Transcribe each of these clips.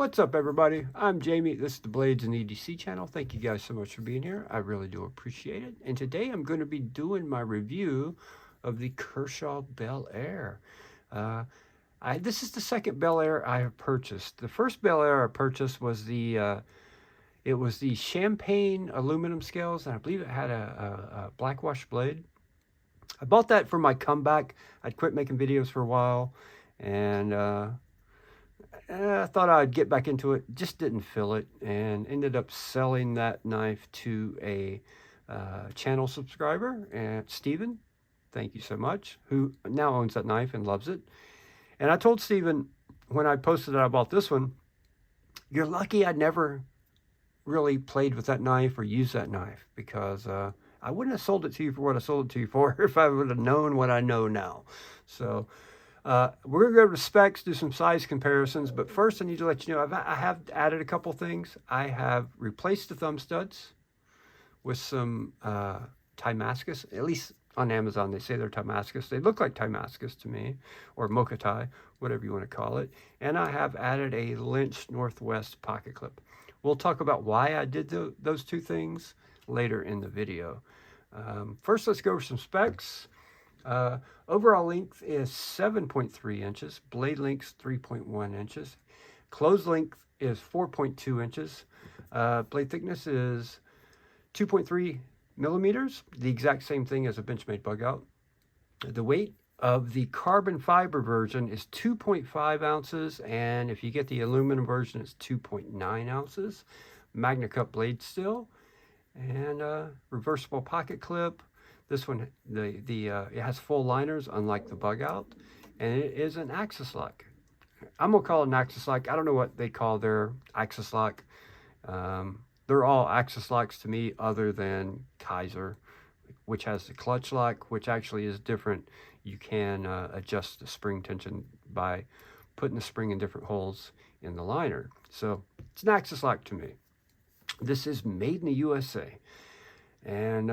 What's up, everybody? I'm Jamie. This is the Blades and EDC channel. Thank you guys so much for being here. I really do appreciate it. And today I'm going to be doing my review of the Kershaw Bel-Air. This is the second Bel-Air I have purchased. The first Bel-Air I purchased was the champagne aluminum scales, and I believe it had a black wash blade. I bought that for my comeback. I'd quit making videos for a while, and I thought I'd get back into it. Just didn't feel it, and ended up selling that knife to a channel subscriber, and Steven, thank you so much, who now owns that knife and loves it. And I told Steven when I posted that I bought this one, you're lucky I never really played with that knife or used that knife, because I wouldn't have sold it to you for what I sold it to you for if I would have known what I know now. So we're going to go to specs, do some size comparisons, but first I need to let you know I have added a couple things. I have replaced the thumb studs with some Timascus. At least on Amazon they say they're Timascus. They look like Timascus to me, or Mochatai, whatever you want to call it. And I have added a Lynch Northwest pocket clip. We'll talk about why I did those two things later in the video. First, let's go over some specs. Overall length is 7.3 inches. Blade length 3.1 inches. Closed length is 4.2 inches. Blade thickness is 2.3 millimeters. The exact same thing as a Benchmade Bugout. The weight of the carbon fiber version is 2.5 ounces, and if you get the aluminum version, it's 2.9 ounces. Magna Cup blade steel, and reversible pocket clip. This one, it has full liners, unlike the Bugout, and it is an axis lock. I'm gonna call it an axis lock. I don't know what they call their axis lock. They're all axis locks to me, other than Kaiser, which has the clutch lock, which actually is different. You can adjust the spring tension by putting the spring in different holes in the liner. So it's an axis lock to me. This is made in the USA. And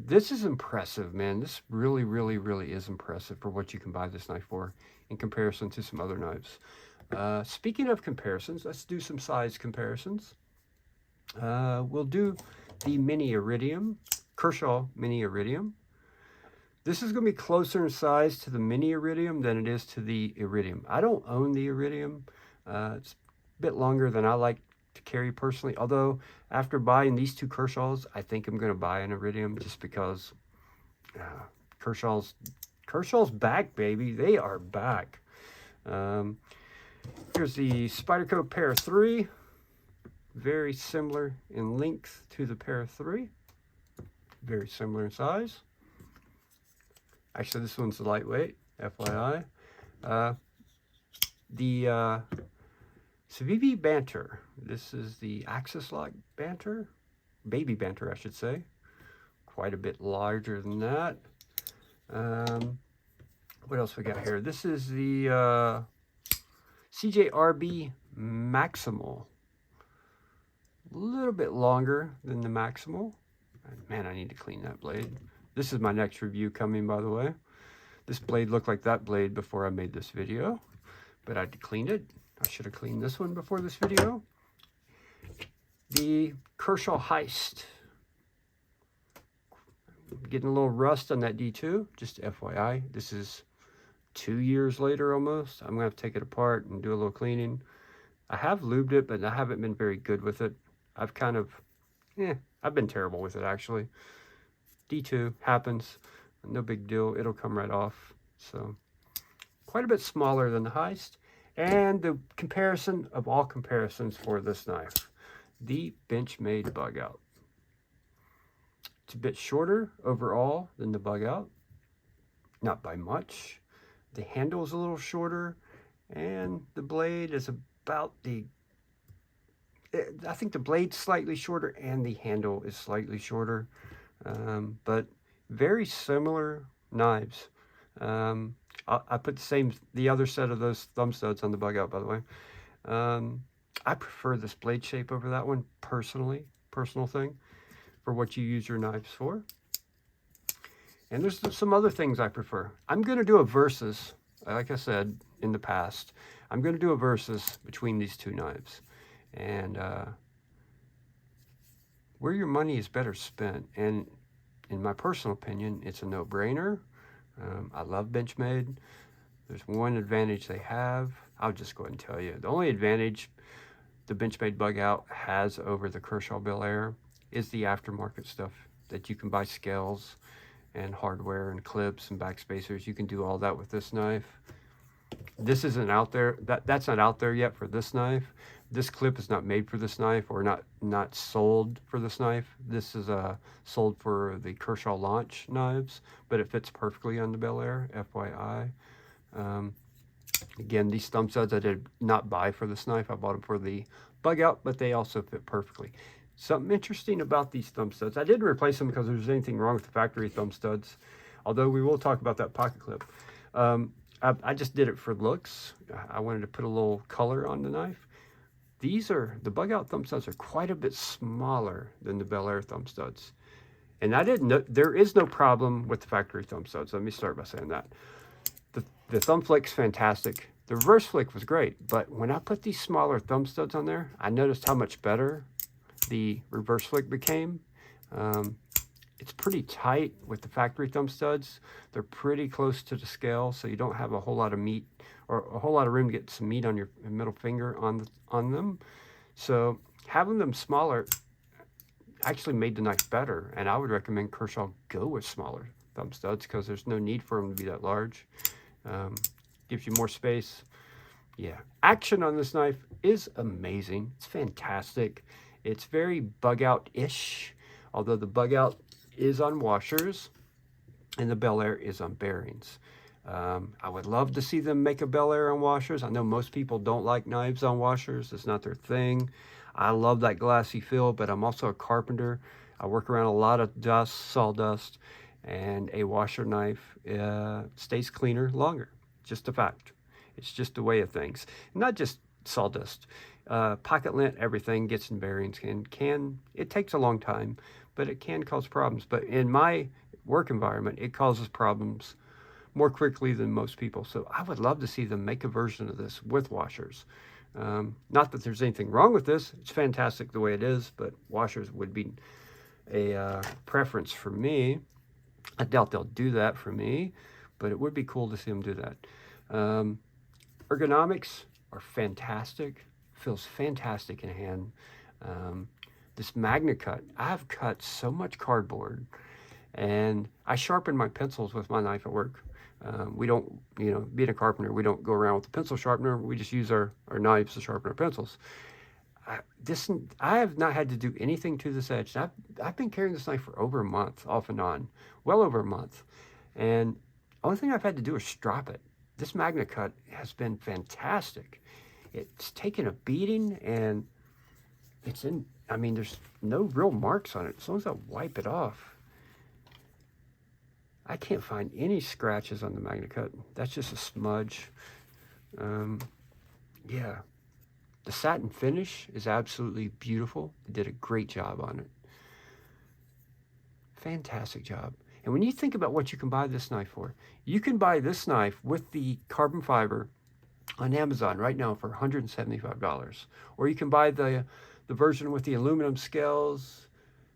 this is impressive, man. This really, really, really is impressive for what you can buy this knife for in comparison to some other knives. Speaking of comparisons, let's do some size comparisons. We'll do the Mini Iridium, Kershaw Mini Iridium. This is going to be closer in size to the Mini Iridium than it is to the Iridium. I don't own the Iridium. It's a bit longer than I like to carry personally, although after buying these two Kershaws, I think I'm going to buy an Iridium, just because Kershaw's back, baby. They are back. Here's the Spyderco Pair 3. Very similar in length to the Pair 3. Very similar in size. Actually, this one's lightweight, FYI. The Civivi Banter. This is the axis lock Banter. Baby Banter, I should say. Quite a bit larger than that. What else we got here? This is the CJRB Maximal. A little bit longer than the Maximal. Man, I need to clean that blade. This is my next review coming, by the way. This blade looked like that blade before I made this video, but I cleaned it. I should have cleaned this one before this video. The Kershaw Heist. Getting a little rust on that D2, just FYI. This is 2 years later almost. I'm gonna have to take it apart and do a little cleaning. I have lubed it, but I haven't been very good with it. I've been terrible with it, actually. D2 happens, no big deal. It'll come right off. So quite a bit smaller than the Heist. And the comparison of all comparisons for this knife, the Benchmade Bugout. It's a bit shorter overall than the Bugout, not by much. The handle is a little shorter, and the blade is about I think the blade's slightly shorter and the handle is slightly shorter, but very similar knives. I put the other set of those thumb studs on the Bugout, by the way. I prefer this blade shape over that one, personally. Personal thing for what you use your knives for. And there's some other things I prefer. I'm going to do a versus, like I said, in the past. I'm going to do a versus between these two knives. And where your money is better spent. And in my personal opinion, it's a no-brainer. I love Benchmade. There's one advantage they have. I'll just go ahead and tell you. The only advantage the Benchmade Bugout has over the Kershaw Bel-Air is the aftermarket stuff that you can buy scales and hardware and clips and backspacers. You can do all that with this knife. This isn't out there. That's not out there yet for this knife. This clip is not made for this knife, or not sold for this knife. This is sold for the Kershaw launch knives, but it fits perfectly on the Bel-Air, FYI. Again, these thumb studs I did not buy for this knife. I bought them for the Bugout, but they also fit perfectly. Something interesting about these thumb studs, I didn't replace them because there's anything wrong with the factory thumb studs, although we will talk about that pocket clip. I just did it for looks. I wanted to put a little color on the knife. The Bugout thumb studs are quite a bit smaller than the Bel-Air thumb studs. And I didn't know, there is no problem with the factory thumb studs. Let me start by saying that. The thumb flick's fantastic. The reverse flick was great, but when I put these smaller thumb studs on there, I noticed how much better the reverse flick became. It's pretty tight with the factory thumb studs. They're pretty close to the scale, so you don't have a whole lot of meat or a whole lot of room to get some meat on your middle finger on them. So having them smaller actually made the knife better, and I would recommend Kershaw go with smaller thumb studs because there's no need for them to be that large. Gives you more space. Yeah, action on this knife is amazing. It's fantastic. It's very Bugout-ish, although the Bugout is on washers and the Bel-Air is on bearings. I would love to see them make a Bel-Air on washers. I know most people don't like knives on washers. It's not their thing. I love that glassy feel, but I'm also a carpenter. I work around a lot of dust, sawdust, and a washer knife stays cleaner longer. Just a fact. It's just the way of things. Not just sawdust. Pocket lint, everything gets in bearings, and it takes a long time, but it can cause problems. But in my work environment, it causes problems more quickly than most people. So I would love to see them make a version of this with washers. Not that there's anything wrong with this. It's fantastic the way it is, but washers would be a preference for me. I doubt they'll do that for me, but it would be cool to see them do that. Ergonomics are fantastic. Feels fantastic in hand. This Magna Cut, I've cut so much cardboard, and I sharpen my pencils with my knife at work. We don't, being a carpenter, we don't go around with a pencil sharpener. We just use our knives to sharpen our pencils. I have not had to do anything to this edge. I've been carrying this knife for over a month, off and on, well over a month. And the only thing I've had to do is strap it. This Magna Cut has been fantastic. It's taken a beating, and there's no real marks on it. As long as I wipe it off, I can't find any scratches on the Magna Cut. That's just a smudge. Yeah. The satin finish is absolutely beautiful. They did a great job on it. Fantastic job. And when you think about what you can buy this knife for, you can buy this knife with the carbon fiber on Amazon right now for $175. Or you can buy the version with the aluminum scales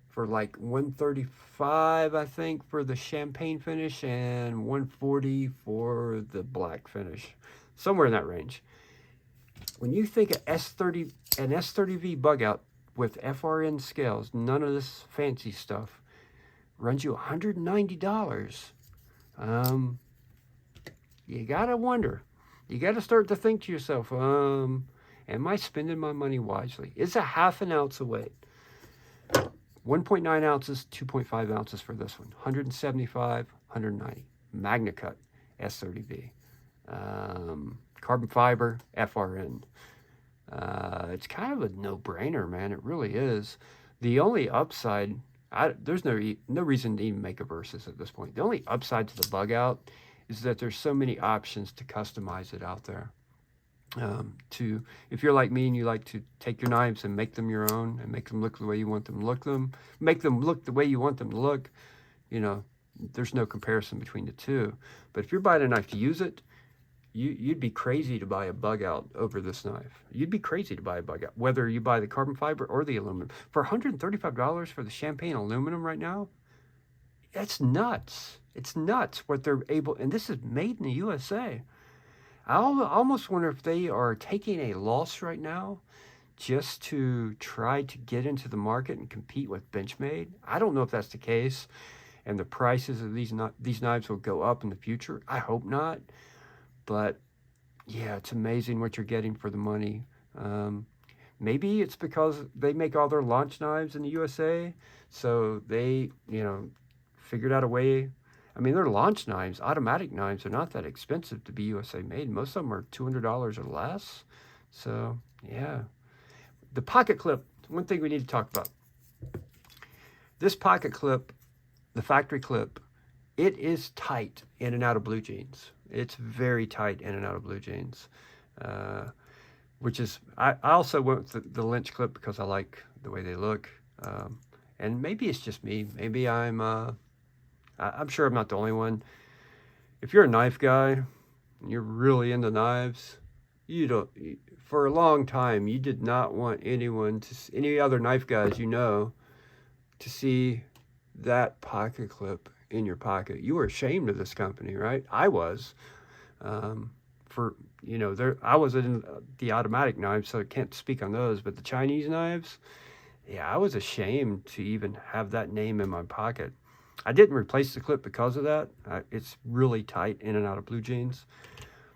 for like $135, I think, for the champagne finish, and $140 for the black finish. Somewhere in that range. When you think of an S30V Bugout with FRN scales, none of this fancy stuff, runs you $190. You gotta wonder. You gotta start to think to yourself, am I spending my money wisely? It's a half an ounce of weight. 1.9 ounces, 2.5 ounces for this one. 175, 190. Magna Cut, S30V. Carbon fiber, FRN. It's kind of a no-brainer, man. It really is. The only upside, there's no reason to even make a versus at this point. The only upside to the Bugout is that there's so many options to customize it out there. If you're like me and you like to take your knives and make them your own and make them look the way you want them to look make them look the way you want them to look, there's no comparison between the two. But if you're buying a knife to use it, you'd be crazy to buy a Bugout over this knife. You'd be crazy to buy a Bugout, whether you buy the carbon fiber or the aluminum. For $135 for the champagne aluminum right now, that's nuts. It's nuts what they're able, and this is made in the USA. I almost wonder if they are taking a loss right now just to try to get into the market and compete with Benchmade. I don't know if that's the case, and the prices of these knives will go up in the future. I hope not, but yeah, it's amazing what you're getting for the money. Maybe it's because they make all their launch knives in the USA, so they, figured out a way. I mean, their launch knives, automatic knives, are not that expensive to be USA made. Most of them are $200 or less. So, yeah. The pocket clip, one thing we need to talk about. This pocket clip, the factory clip, it is tight in and out of blue jeans. It's very tight in and out of blue jeans, which is, I also went with the Lynch clip because I like the way they look. And maybe it's just me. Maybe I'm sure I'm not the only one. If you're a knife guy and you're really into knives, for a long time, you did not want any other knife guys to see that pocket clip in your pocket. You were ashamed of this company, right? I was. I was in the automatic knives, so I can't speak on those, but the Chinese knives, yeah, I was ashamed to even have that name in my pocket. I didn't replace the clip because of that. It's really tight in and out of blue jeans.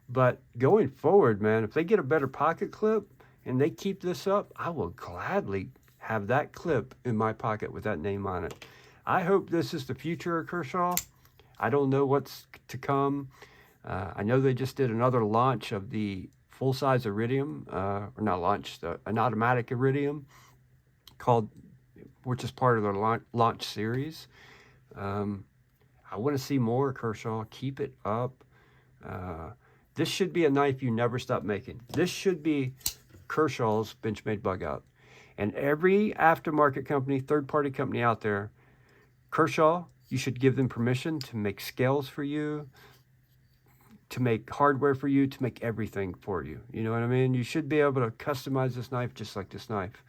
But going forward, man, if they get a better pocket clip and they keep this up, I will gladly have that clip in my pocket with that name on it. I hope this is the future of Kershaw. I don't know what's to come. I know they just did another launch of the full-size Iridium, or not launch, an automatic Iridium which is part of their launch series. I want to see more, Kershaw. Keep it up. This should be a knife you never stop making. This should be Kershaw's Benchmade Bugout. And every aftermarket company, third-party company out there, Kershaw, you should give them permission to make scales for you, to make hardware for you, to make everything for you. You know what I mean? You should be able to customize this knife just like this knife.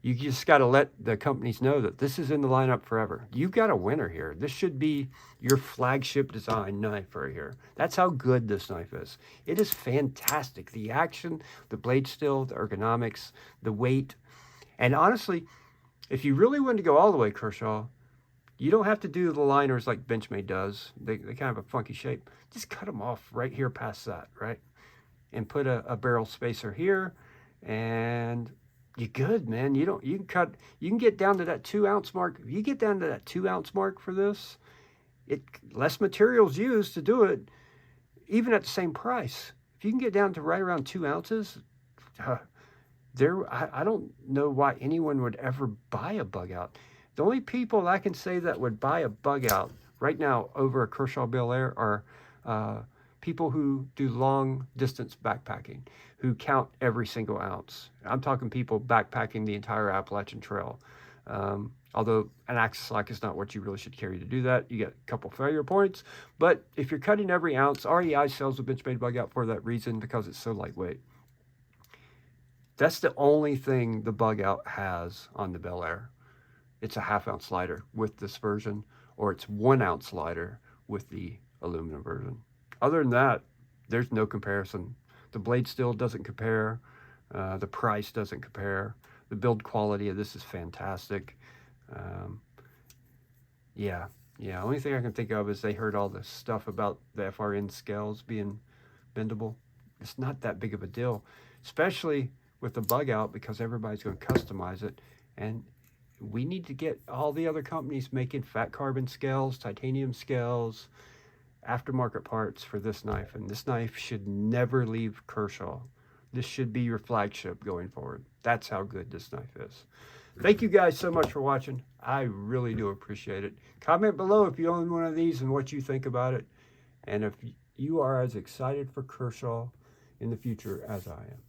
You just got to let the companies know that this is in the lineup forever. You've got a winner here. This should be your flagship design knife right here. That's how good this knife is. It is fantastic. The action, the blade steel, the ergonomics, the weight. And honestly, if you really want to go all the way, Kershaw, you don't have to do the liners like Benchmade does. They kind of have a funky shape. Just cut them off right here past that, right? And put a barrel spacer here, and you're good, man. You can get down to that 2 ounce mark. If you get down to that 2 ounce mark for this, less materials used to do it, even at the same price. If you can get down to right around 2 ounces, I don't know why anyone would ever buy a Bugout. The only people I can say that would buy a Bugout right now over a Kershaw Bel-Air are people who do long distance backpacking, who count every single ounce. I'm talking people backpacking the entire Appalachian Trail. Although an axis lock is not what you really should carry to do that. You get a couple failure points. But if you're cutting every ounce, REI sells a Benchmade Bugout for that reason, because it's so lightweight. That's the only thing the Bugout has on the Bel-Air. It's a 1/2 ounce lighter with this version, or it's 1 ounce lighter with the aluminum version. Other than that, there's no comparison. The blade steel doesn't compare. The price doesn't compare. The build quality of this is fantastic. Yeah. Only thing I can think of is they heard all this stuff about the FRN scales being bendable. It's not that big of a deal, especially with the Bugout, because everybody's going to customize it. And we need to get all the other companies making fat carbon scales, titanium scales, aftermarket parts for this knife. And this knife should never leave Kershaw. This should be your flagship going forward. That's how good this knife is. Thank you guys so much for watching. I really do appreciate it. Comment below if you own one of these and what you think about it. And if you are as excited for Kershaw in the future as I am.